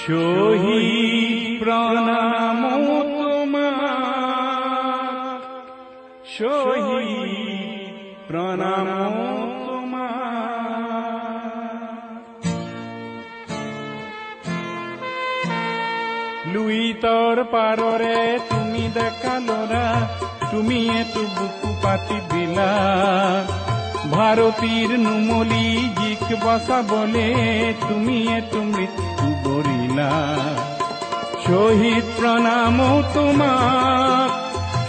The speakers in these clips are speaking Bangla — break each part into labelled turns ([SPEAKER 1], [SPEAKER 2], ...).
[SPEAKER 1] শহীদ প্রণাম তোমার, শহীদ প্রণাম লুইতর পাররে তুমি দেখালোরা, তুমি এটু বুকু পাতি দিলা। ভারতীর নুমলি জিক বসা বলে তুমি এটু মৃত্যু বরিলা। শহীদ প্রণাম তোমার,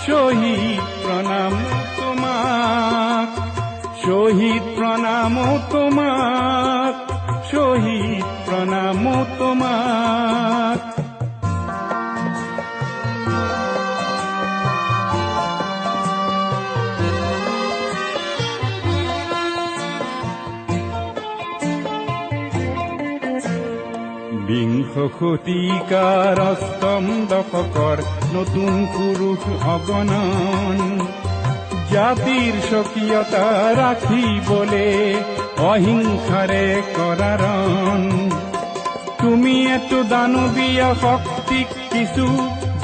[SPEAKER 1] শহীদ প্রণাম তোমার, শহীদ প্রণাম তোমার, শহীদ প্রণাম তোমার। বিংশ শতিকাৰ অষ্টম দশকৰ নতুন পুৰুষ অগণন, জাতিৰ স্বকীয়তা ৰাখিবলে অহিংসাৰে কৰাৰণ। তুমি এটো দানৱীয় শক্তিক কিছু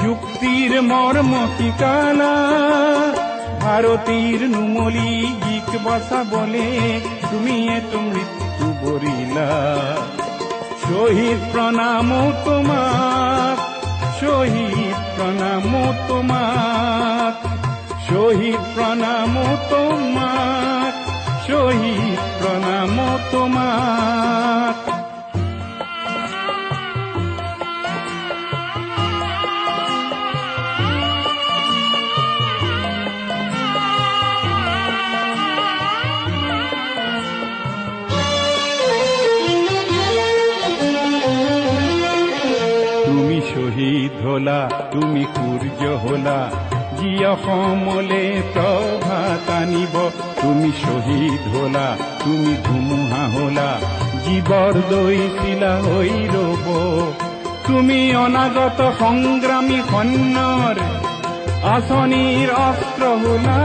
[SPEAKER 1] যুক্তিৰ মৰ্ম শিকালা। ভাৰতীৰ নুমলি জিক বচাবলে তুমি এটো মৃত্যু বৰিলা। শহীদ প্রণাম তোমার, শহীদ প্রণাম তোমার, শহীদ প্রণাম তোমার, শহীদ প্রণাম তোমার। শহীদ হলা তুমি সূৰ্য হলা, যি অসমলে প্ৰভাত আনিব। তুমি শহীদ হলা তুমি ধুমুহা হলা, জীৱৰ দৈছিলা হৈ ৰব। তুমি অনাগত সংগ্ৰামী সৈন্যৰ আঁচনিৰ অস্ত্ৰ হলা।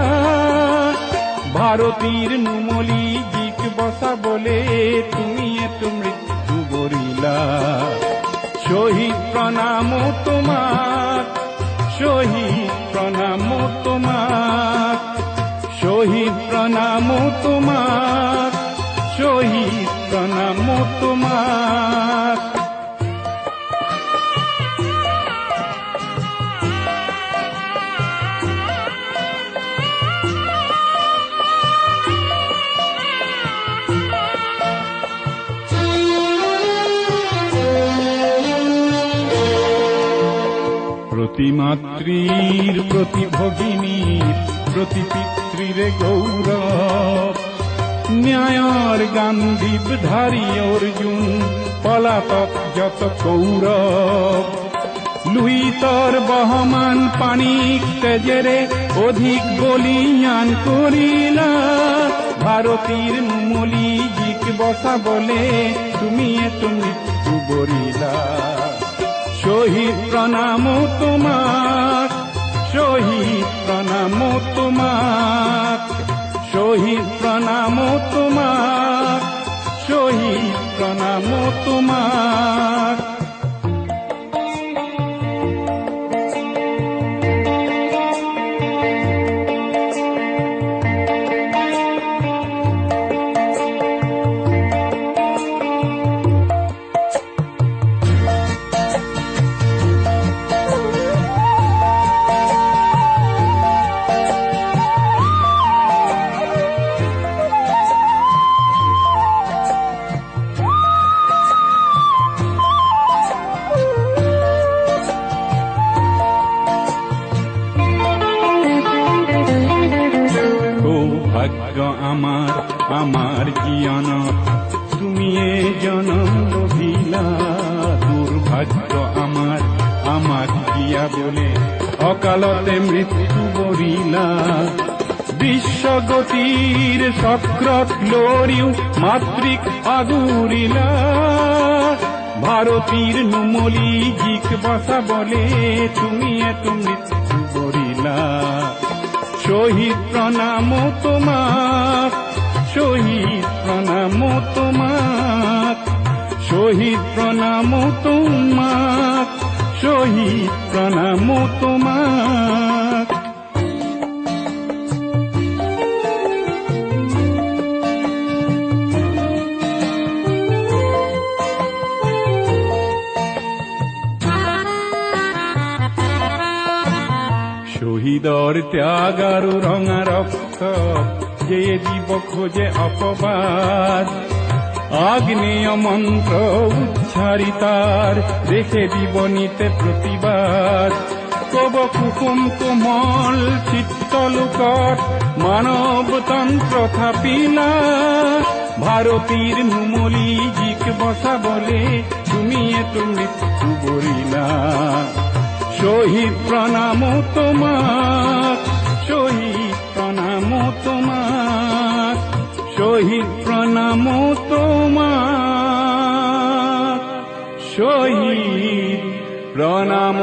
[SPEAKER 1] ভাৰতীৰ নুমলি জিক বচাবলে তুমি এটো মৃত্যু বৰিলা। শহীদ প্রণাম তোমার, শহীদ প্রণাম তোমার, শহীদ প্রণাম তোমার, শহীদ প্রণাম তোমার। প্রতি মাতৃর প্রতি ভগিনীর প্রতি পিতৃরে গৌরব, ন্যায়র গান্ধীব ধারী অর্জুন পলাতক যত কৌরব। লুইতর বহমান পানিক তেজেরে অধিক বলিয়ান করিলা। ভারতীর নুমলি জিক বসা বলে তুমি এত মৃত্যু বরিলা। শহীদ প্রণাম তোমার, শহীদ প্রণাম তোমার, শহীদ প্রণাম তোমার, শহীদ প্রণাম তোমার। সৌভাগ্য আমার আমার জীবনত তুমি এ জনম লভিলা। দুর্ভাগ্য আমার আমার দিয়া বলে অকালতে মৃত্যু বরিলা। বিশ্বগতির চক্রত লৰিও মাতৃক আগুৰিলা। ভারতীর নুমলি জিক বচাবলে তুমি এত মৃত্যু বরিলা। শহীদ প্রণাম তোমার, শহীদ প্রণাম তোমার, শহীদ প্রণাম তোমাক, শহীদ প্রণাম তোমাক। শহীদৰ ত্যাগ আৰু ৰঙা ৰক্ত যে জীৱ খোজে অপবাদ, আগ্নেয় মন্ত্র উচ্চারিতার দেখে দিব নিতে প্রতিবাদ। কব কুসুম কোমল চিত্তলোকত মানবতন্ত্র থাপিলা, ভারতীর নুমলি জিক বসাবলে তুমি এতো মৃত্যু বরিলা। শহীদ প্রণাম তোমাক, শহীদ প্রণাম তোমাক, শহীদ প্রণাম তোমাক, শহীদ প্রণাম